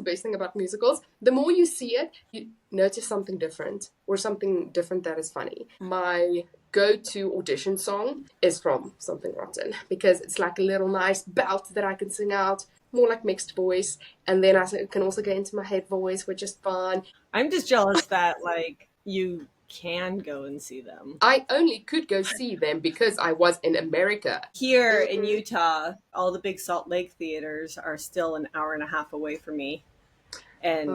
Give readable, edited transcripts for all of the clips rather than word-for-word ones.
the best thing about musicals. The more you see it, you notice something different or something different that is funny. My go-to audition song is from Something Rotten because it's like a little nice belt that I can sing out, more like mixed voice, and then I can also go into my head voice, which is fun. I'm just jealous that like you can go and see them. I only could go see them because I was in America. Here in Utah, all the big Salt Lake theaters are still an hour and a half away from me. And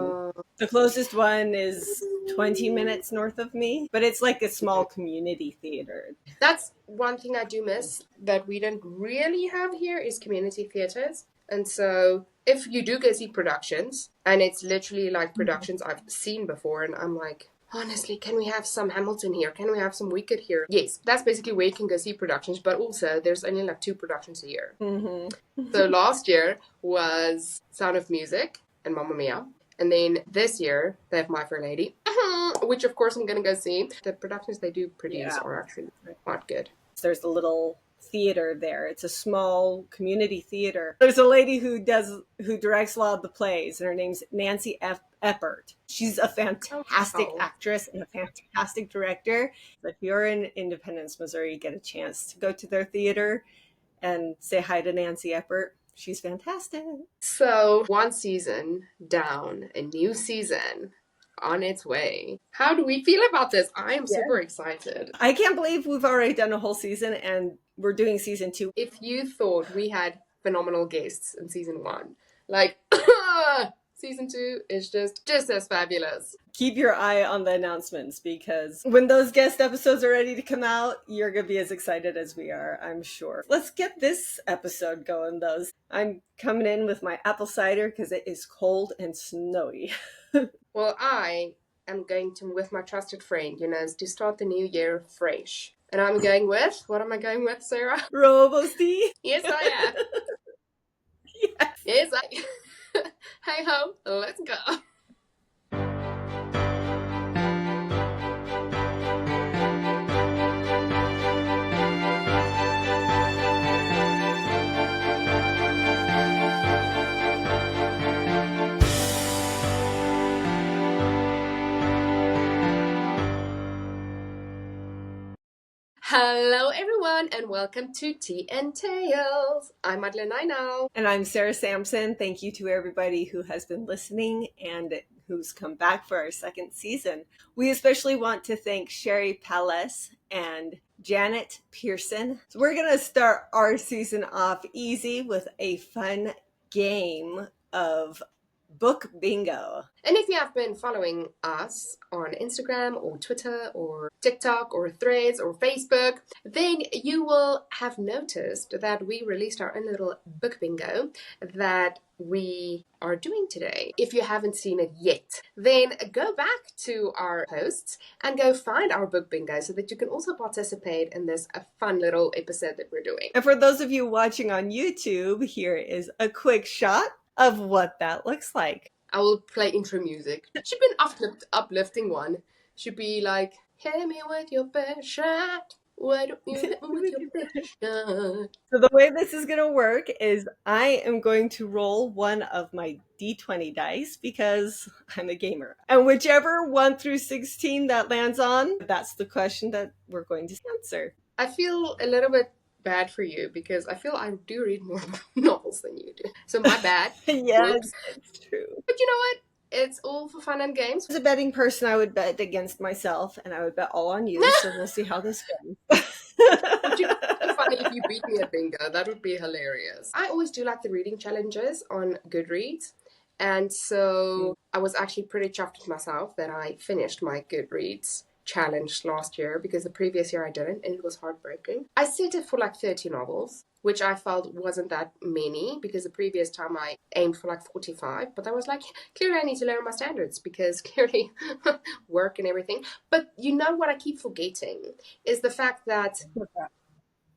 the closest one is 20 minutes north of me, but it's like a small community theater. That's one thing I do miss that we don't really have here is community theaters. And so if you do go see productions, and it's literally like productions I've seen before, and I'm like, honestly, can we have some Hamilton here? Can we have some Wicked here? Yes, that's basically where you can go see productions, but also there's only like 2 productions a year. So last year was Sound of Music and Mamma Mia. And then this year, they have My Fair Lady, which of course I'm going to go see. The productions they do produce are actually quite good. There's a little theater there. It's a small community theater. There's a lady who directs a lot of the plays, and her name's Nancy Eppert. She's a fantastic actress and a fantastic director. If you're in Independence, Missouri, you get a chance to go to their theater and say hi to Nancy Eppert. She's fantastic. So 1 season down, a new season on its way. How do we feel about this? I am super excited. I can't believe we've already done a whole season and we're doing season 2. If you thought we had phenomenal guests in season 1, like season 2 is just as fabulous. Keep your eye on the announcements because when those guest episodes are ready to come out, you're going to be as excited as we are, I'm sure. Let's get this episode going, though. I'm coming in with my apple cider because it is cold and snowy. Well, I am going to, with my trusted friend, to start the new year fresh. And I'm going with, what am I going with, Sarah? Robusti. Yes, I am. Yes, Hey ho, let's go. Hello everyone and welcome to Tea and Tales. I'm Madeleine Nainau. And I'm Sarah Sampson. Thank you to everybody who has been listening and who's come back for our 2nd season. We especially want to thank Sherry Palace and Janet Pearson. So we're going to start our season off easy with a fun game of book bingo. And if you have been following us on Instagram or Twitter or TikTok or Threads or Facebook, then you will have noticed that we released our own little book bingo that we are doing today. If you haven't seen it yet, then go back to our posts and go find our book bingo so that you can also participate in this fun little episode that we're doing. And for those of you watching on YouTube, here is a quick shot of what that looks like. I will play intro music. Should be an uplifting one. Should be like, hit me with your best shot. Why don't you hit me with your best shot? So the way this is going to work is I am going to roll one of my D20 dice because I'm a gamer. And whichever 1 through 16 that lands on, that's the question that we're going to answer. I feel a little bit bad for you because I feel I do read more novels than you do. So my bad. Yes, it's true. But you know what? It's all for fun and games. As a betting person, I would bet against myself and I would bet all on you. So we'll see how this goes. Would you be funny if you beat me at bingo? That would be hilarious. I always do like the reading challenges on Goodreads. And so I was actually pretty chuffed with myself that I finished my Goodreads challenge last year because the previous year I didn't and it was heartbreaking. I set it for like 30 novels, which I felt wasn't that many because the previous time I aimed for like 45, but I was like, clearly I need to lower my standards because clearly work and everything. But you know what I keep forgetting is the fact that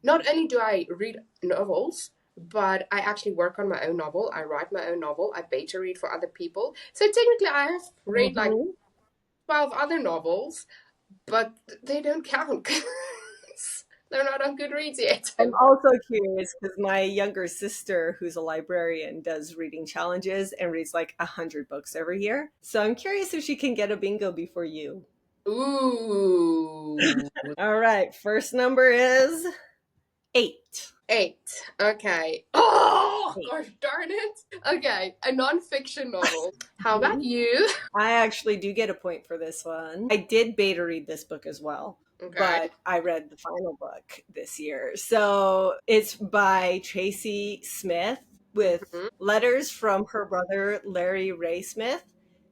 not only do I read novels, but I actually work on my own novel. I write my own novel. I beta read for other people. So technically I have read like 12 other novels, but they don't count. They're not on Goodreads yet. I'm also curious because my younger sister, who's a librarian, does reading challenges and reads like 100 books every year. So I'm curious if she can get a bingo before you. Ooh. All right, first number is 8. 8. Okay. Oh, Eight. gosh darn it. Okay, a non-fiction novel. How about you? I actually do get a point for this one. I did beta read this book as well. Okay. But I read the final book this year. So it's by Tracy Smith with letters from her brother, Larry Ray Smith.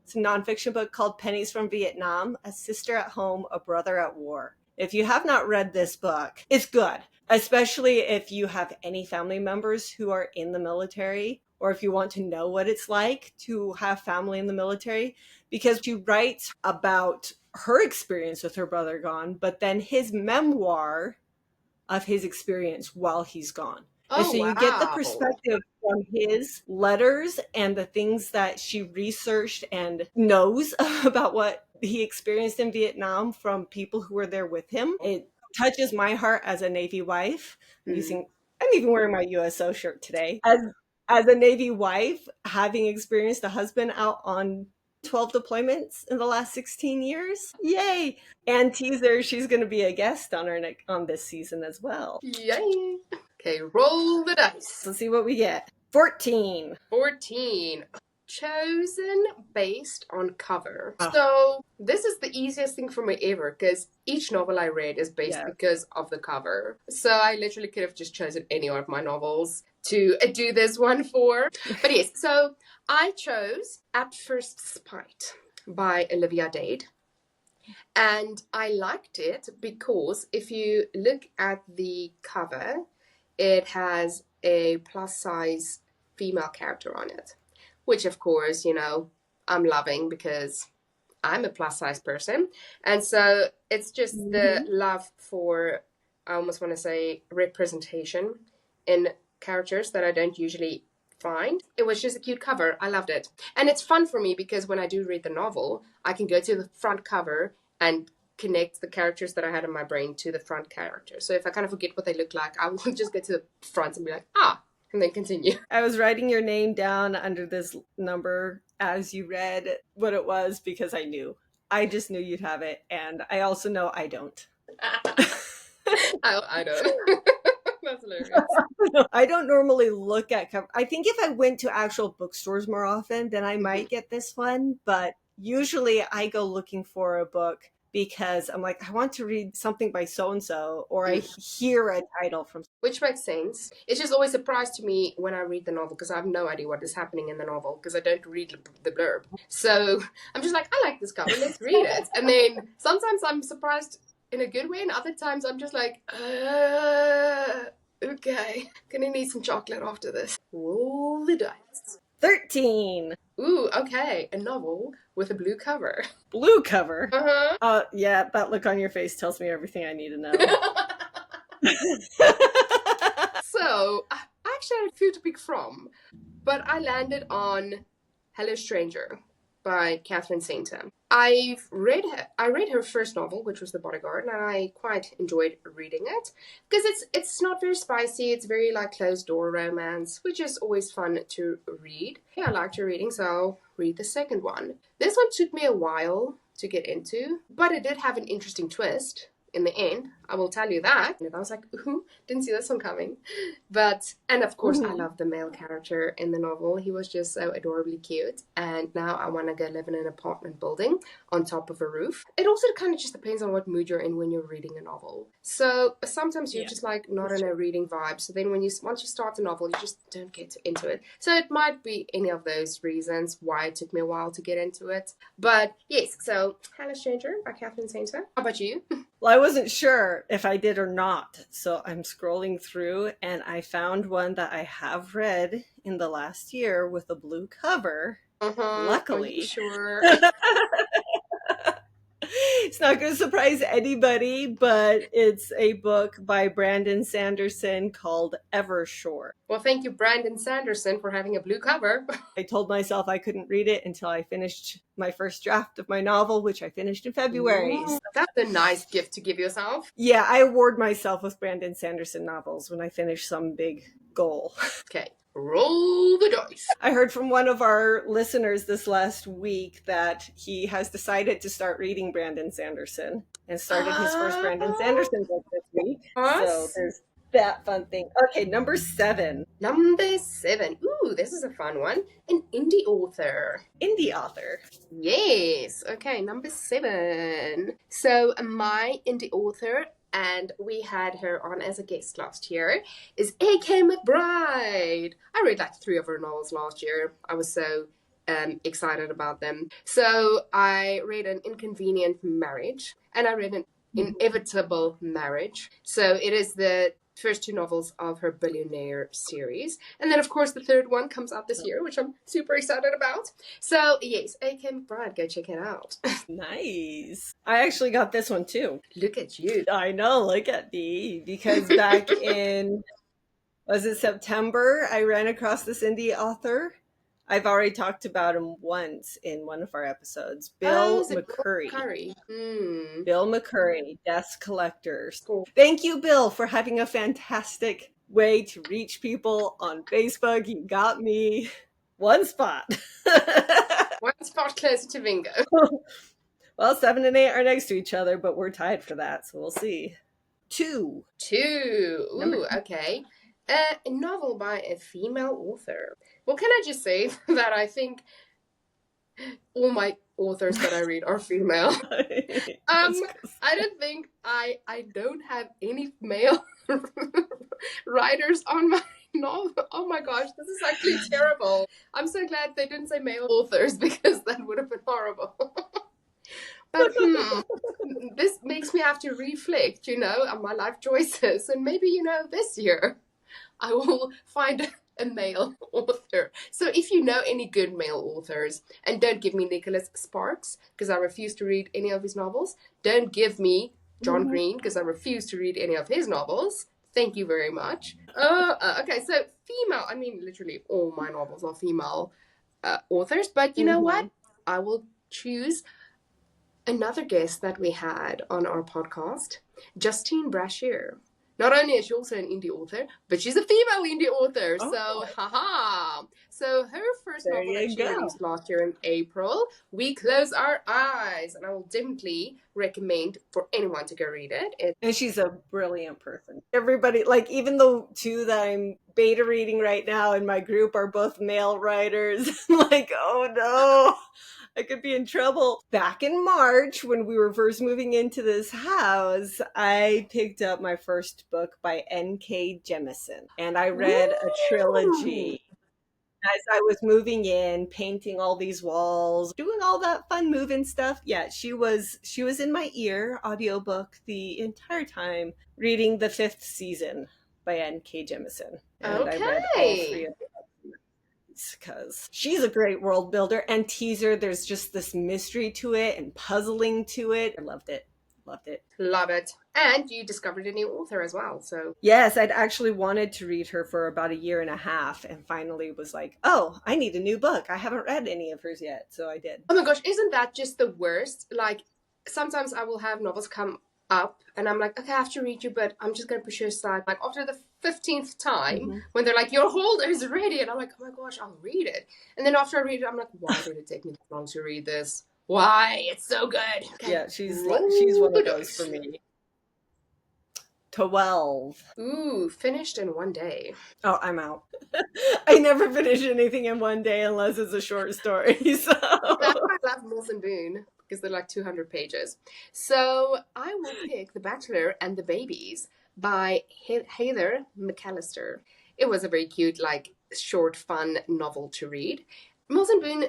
It's a nonfiction book called Pennies from Vietnam, A Sister at Home, A Brother at War. If you have not read this book, it's good, especially if you have any family members who are in the military, or if you want to know what it's like to have family in the military, because she writes about her experience with her brother gone, but then his memoir of his experience while he's gone. Oh, and so you get the wow. perspective from his letters and the things that she researched and knows about what he experienced in Vietnam from people who were there with him. It touches my heart as a Navy wife. I'm even wearing my USO shirt today. As a Navy wife, having experienced a husband out on 12 deployments in the last 16 years. Yay! And teaser, she's going to be a guest on this season as well. Yay! Okay, roll the dice. Let's see what we get. 14. 14. Chosen based on cover. So this is the easiest thing for me ever because each novel I read is based because of the cover. So I literally could have just chosen any of my novels to do this one for. But yes, so I chose At First Sight by Olivia Dade. And I liked it because if you look at the cover, it has a plus size female character on it, which of course, I'm loving because I'm a plus size person. And so it's just the love for, I almost want to say, representation in characters that I don't usually find. It was just a cute cover. I loved it. And it's fun for me because when I do read the novel, I can go to the front cover and connect the characters that I had in my brain to the front character. So if I kind of forget what they look like, I will just go to the front and be like, and then continue. I was writing your name down under this number as you read what it was because I knew. I just knew you'd have it. And I also know I don't. I don't. That's hilarious. I don't normally look at cover. I think if I went to actual bookstores more often, then I might get this one. But usually I go looking for a book because I'm like, I want to read something by so-and-so, or I hear a title from... Which makes sense. It's just always a surprise to me when I read the novel because I have no idea what is happening in the novel because I don't read the blurb. So I'm just like, I like this cover, let's read it. And then sometimes I'm surprised in a good way, and other times I'm just like, okay, gonna need some chocolate after this. Roll the dice. 13. Ooh, okay, a novel with a blue cover. Blue cover? Uh-huh. Yeah, that look on your face tells me everything I need to know. So, I actually had a few to pick from, but I landed on Hello Stranger by Catherine Sainter. I read her first novel, which was The Bodyguard, and I quite enjoyed reading it because it's not very spicy. It's very like closed door romance, which is always fun to read. Yeah, I liked her reading, so I'll read the second one. This one took me a while to get into, but it did have an interesting twist in the end. I will tell you that. And I was like, ooh, didn't see this one coming. And of course, I love the male character in the novel. He was just so adorably cute. And now I want to go live in an apartment building on top of a roof. It also kind of just depends on what mood you're in when you're reading a novel. So sometimes you're just like not in a reading vibe. So then once you start the novel, you just don't get into it. So it might be any of those reasons why it took me a while to get into it. But yes, so Hello Stranger by Catherine Sainter. How about you? Well, I wasn't sure if I did or not, so I'm scrolling through and I found one that I have read in the last year with a blue cover. Luckily. Sure. It's not going to surprise anybody, but it's a book by Brandon Sanderson called Evershore. Well, thank you, Brandon Sanderson, for having a blue cover. I told myself I couldn't read it until I finished my first draft of my novel, which I finished in February. Ooh, that's a nice gift to give yourself. Yeah, I award myself with Brandon Sanderson novels when I finish some big goal. Okay. Roll the dice. I heard from one of our listeners this last week that he has decided to start reading Brandon Sanderson and started his first Brandon Sanderson book this week. So there's that fun thing. Okay, number 7. Number 7. Ooh, this is a fun one. An indie author. Indie author. Yes. Okay, number 7. So my indie author, and we had her on as a guest last year, is A.K. McBride. I read like 3 of her novels last year. I was so excited about them. So I read An Inconvenient Marriage, and I read An Inevitable Marriage. So it is the first 2 novels of her Billionaire series. And then, of course, the 3rd one comes out this year, which I'm super excited about. So, yes, A.K. McBride, go check it out. Nice. I actually got this one, too. Look at you. I know, look at me. Because back in, was it September, I ran across this indie author. I've already talked about him once in one of our episodes. Bill McCurry. Bill McCurry, Desk Collectors. Cool. Thank you, Bill, for having a fantastic way to reach people on Facebook. You got me one spot. One spot closer to Vingo. Well, 7 and 8 are next to each other, but we're tied for that, so we'll see. 2. Ooh, okay. A novel by a female author. Well, can I just say that I think all my authors that I read are female. I don't think I don't have any male writers on my novel. Oh my gosh, this is actually terrible. I'm so glad they didn't say male authors, because that would have been horrible. But this makes me have to reflect, on my life choices. And maybe, this year I will find a male author. So if you know any good male authors, and don't give me Nicholas Sparks, because I refuse to read any of his novels. Don't give me John Green, because I refuse to read any of his novels. Thank you very much. Okay, so female. I mean, literally all my novels are female authors. But you know what? I will choose another guest that we had on our podcast, Justine Brashear. Not only is she also an indie author, but she's a female indie author. Oh. So, haha. So her first novel that she released last year in April, We Close Our Eyes. And I will definitely recommend for anyone to go read it. And she's a brilliant person. Everybody, like, even the 2 that I'm beta reading right now in my group are both male writers. Like, oh no, I could be in trouble. Back in March, when we were first moving into this house, I picked up my first book by N.K. Jemisin, and I read a trilogy. As I was moving in, painting all these walls, doing all that fun moving stuff. Yeah, she was in my ear, audiobook, the entire time, reading the 5th season by N.K. Jemisin. And I read all 3 of them, because she's a great world builder. And teaser, there's just this mystery to it and puzzling to it. I loved it. Love it. And you discovered a new author as well, so. Yes, I'd actually wanted to read her for about 1.5 years, and finally was like, oh, I need a new book. I haven't read any of hers yet, so I did. Oh my gosh, isn't that just the worst? Like, sometimes I will have novels come up, and I'm like, okay, I have to read you, but I'm just going to push you aside. Like, after the 15th time, when they're like, your holder is ready, and I'm like, oh my gosh, I'll read it. And then after I read it, I'm like, why did it take me that long to read this? Why? It's so good. Okay. Yeah, she's one of those for me. 12. Ooh, finished in 1 day. Oh, I'm out. I never finish anything in 1 day unless it's a short story. So that's why I love Mills & Boon, because they're like 200 pages. So I will pick The Bachelor and the Babies by Heather McAllister. It was a very cute, like, short, fun novel to read. Mills & Boon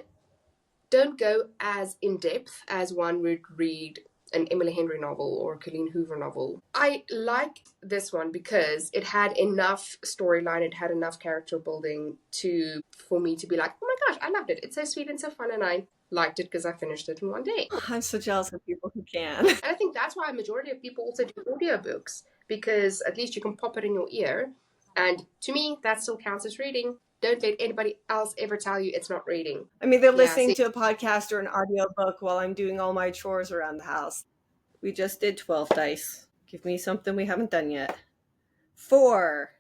don't go as in-depth as one would read an Emily Henry novel or a Colleen Hoover novel. I liked this one because it had enough storyline, it had enough character building for me to be like, oh my gosh, I loved it. It's so sweet and so fun, and I liked it because I finished it in one day. I'm so jealous of people who can. And I think that's why a majority of people also do audiobooks, because at least you can pop it in your ear. And to me, that still counts as reading. Don't let anybody else ever tell you it's not reading. I mean, they're listening to a podcast or an audiobook while I'm doing all my chores around the house. We just did 12 dice. Give me something we haven't done yet. 4.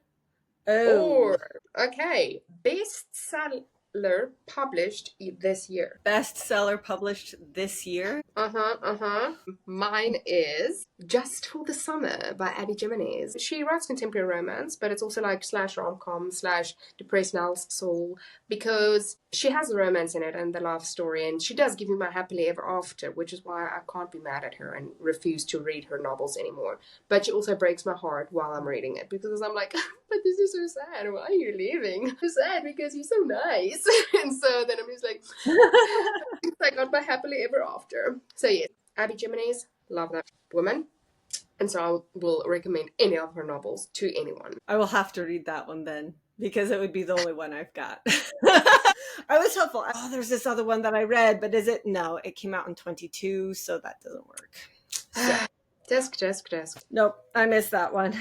Oh. Okay. Bestseller published this year. Bestseller published this year? Mine is Just for the Summer by Abby Jimenez. She writes contemporary romance, but it's also like / rom-com / depressed Nell's soul, because she has the romance in it and the love story, and she does give me my happily ever after, which is why I can't be mad at her and refuse to read her novels anymore. But she also breaks my heart while I'm reading it, because I'm like, but this is so sad. Why are you leaving? So sad because you're so nice. And so then I'm just like, I got my happily ever after. So yes, Abby Jimenez, love that woman. And so I will recommend any of her novels to anyone. I will have to read that one then, because it would be the only one I've got. I was hopeful. Oh, there's this other one that I read, but is it? No, it came out in 22, so that doesn't work. So. Desk. Nope, I missed that one.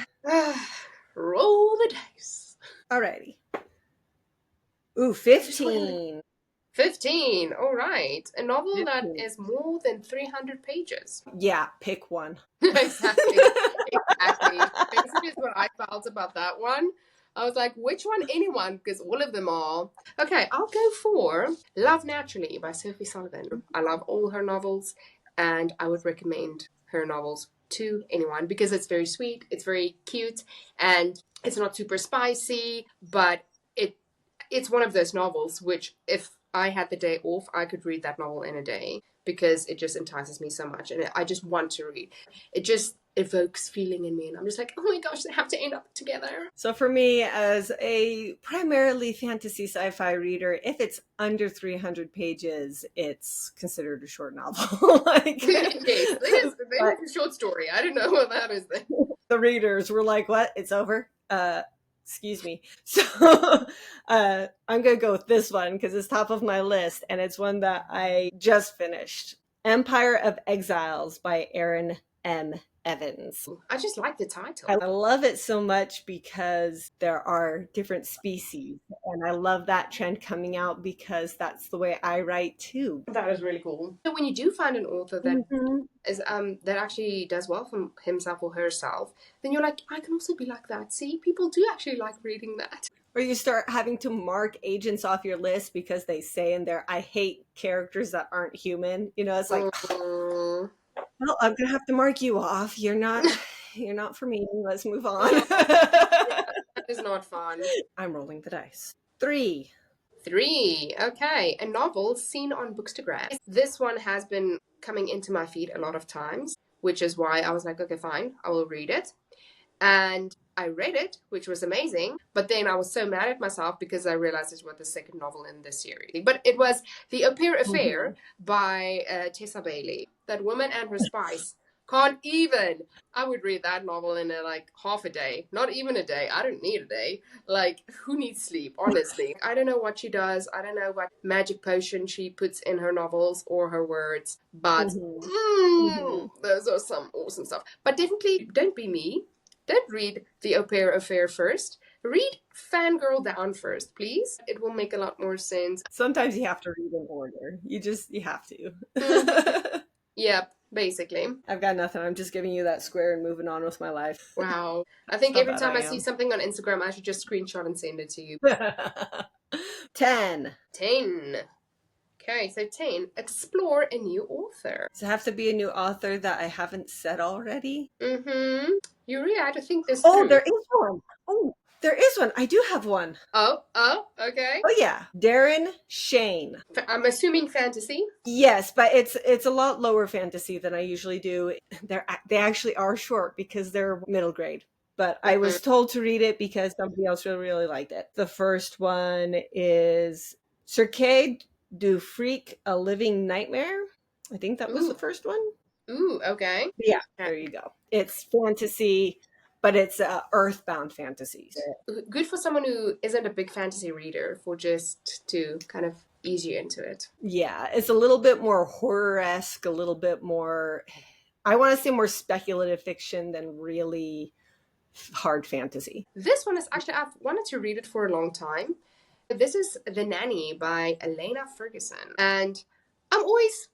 Roll the dice. Alrighty. Ooh, 15. 15, all right. A novel 15. That is more than 300 pages. Yeah, pick one. Exactly. Basically is what I felt about that one. I was like, which one? Anyone, because all of them are. Okay, I'll go for Love Naturally by Sophie Sullivan. I love all her novels, and I would recommend her novels to anyone because it's very sweet, it's very cute, and it's not super spicy, but it's one of those novels which, if I had the day off, I could read that novel in a day because it just entices me so much, and I just want to read. It just evokes feeling in me, and I'm just like, oh my gosh, they have to end up together. So for me, as a primarily fantasy sci-fi reader, if it's under 300 pages, it's considered a short novel. Yes, it is. It's a short story. I don't know what that is then. The readers were like, what? It's over? Excuse me. So I'm going to go with this one because it's top of my list, and it's one that I just finished. Empire of Exiles by Erin M. Evans. I just like the title. I love it so much because there are different species, and I love that trend coming out because that's the way I write too. That is really cool. So when you do find an author that is that actually does well for himself or herself, then you're like, I can also be like that. See, people do actually like reading that. Or you start having to mark agents off your list because they say in there, I hate characters that aren't human. You know, it's like, well, I'm gonna have to mark you off. You're not for me. Let's move on. That is not fun. I'm rolling the dice. 3. Okay, a novel seen on Bookstagram. This one has been coming into my feed a lot of times, which is why I was like, okay, fine, I will read it. And I read it, which was amazing, but then I was so mad at myself because I realized it was the second novel in this series. But it was The Au Pair Affair by Tessa Bailey. That Woman and Her Spice. Can't even. I would read that novel in half a day. Not even a day. I don't need a day. Like, who needs sleep, honestly? I don't know what she does. I don't know what magic potion she puts in her novels or her words. But those are some awesome stuff. But definitely don't be me. Don't read The Au Pair Affair first. Read Fangirl Down first, please. It will make a lot more sense. Sometimes you have to read in order. You have to. Yep, basically. I've got nothing. I'm just giving you that square and moving on with my life. Wow. I think every time I see something on Instagram, I should just screenshot and send it to you. 10. Okay, so 10. Explore a new author. Does it have to be a new author that I haven't said already? You really had to think this through. Oh, there is one. Oh, there is one. I do have one. Oh, okay. Oh, yeah. Darren Shane. I'm assuming fantasy? Yes, but it's a lot lower fantasy than I usually do. They actually are short because they're middle grade. But I was told to read it because somebody else really liked it. The first one is Cirque du Freak, A Living Nightmare. I think that was the first one. Ooh, okay. Yeah, there you go. It's fantasy, but it's earthbound fantasies. Good for someone who isn't a big fantasy reader, for just to kind of ease you into it. Yeah, it's a little bit more horror-esque, a little bit more, I want to say more speculative fiction than really hard fantasy. This one is actually, I've wanted to read it for a long time. This is The Nanny by Elena Ferguson. And I'm always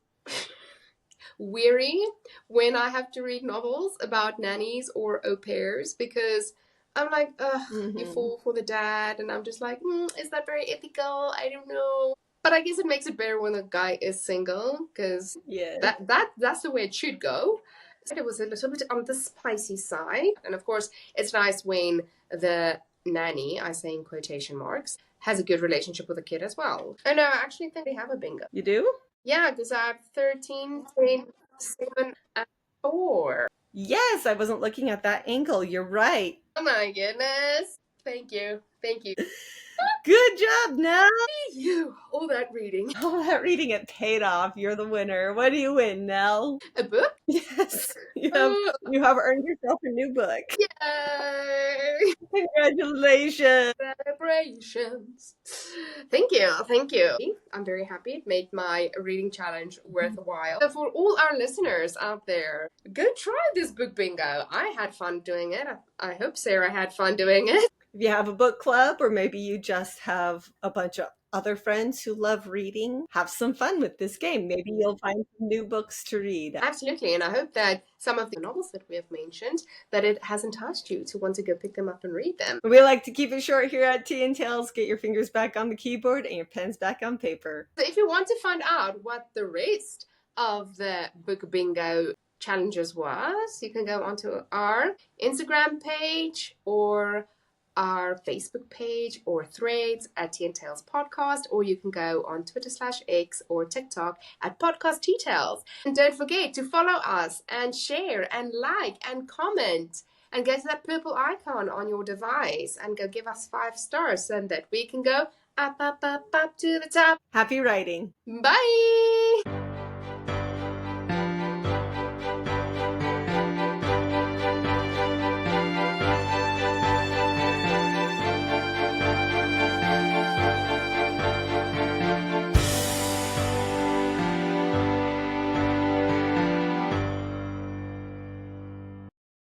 weary when I have to read novels about nannies or au pairs because I'm like, ugh, you fall for the dad. And I'm just like, is that very ethical? I don't know. But I guess it makes it better when the guy is single because Yeah. that's the way it should go. So it was a little bit on the spicy side. And of course, it's nice when the nanny, I say in quotation marks, has a good relationship with the kid as well. And I actually think they have a bingo. You do? Yeah, because I have 13, 10, 7, and 4. Yes, I wasn't looking at that angle. You're right. Oh my goodness. Thank you. Thank you. Good job, Nell. You. All that reading. All that reading, it paid off. You're the winner. What do you win, Nell? A book? Yes, you have earned yourself a new book. Yay! Congratulations. Celebrations. Thank you. Thank you. I'm very happy. It made my reading challenge worthwhile. So for all our listeners out there, go try this book bingo. I had fun doing it. I hope Sarah had fun doing it. If you have a book club, or maybe you just have a bunch of other friends who love reading, have some fun with this game. Maybe you'll find some new books to read. Absolutely. And I hope that some of the novels that we have mentioned, that it has enticed you to want to go pick them up and read them. We like to keep it short here at Tea and Tales. Get your fingers back on the keyboard and your pens back on paper. So if you want to find out what the rest of the book bingo challenges was, you can go onto our Instagram page or our Facebook page or threads at Tea and Tales Podcast, or you can go on Twitter/X or TikTok at Podcast Tea Tales. And don't forget to follow us and share and like and comment and go to that purple icon on your device and go give us 5 stars so that we can go up to the top. Happy writing. Bye!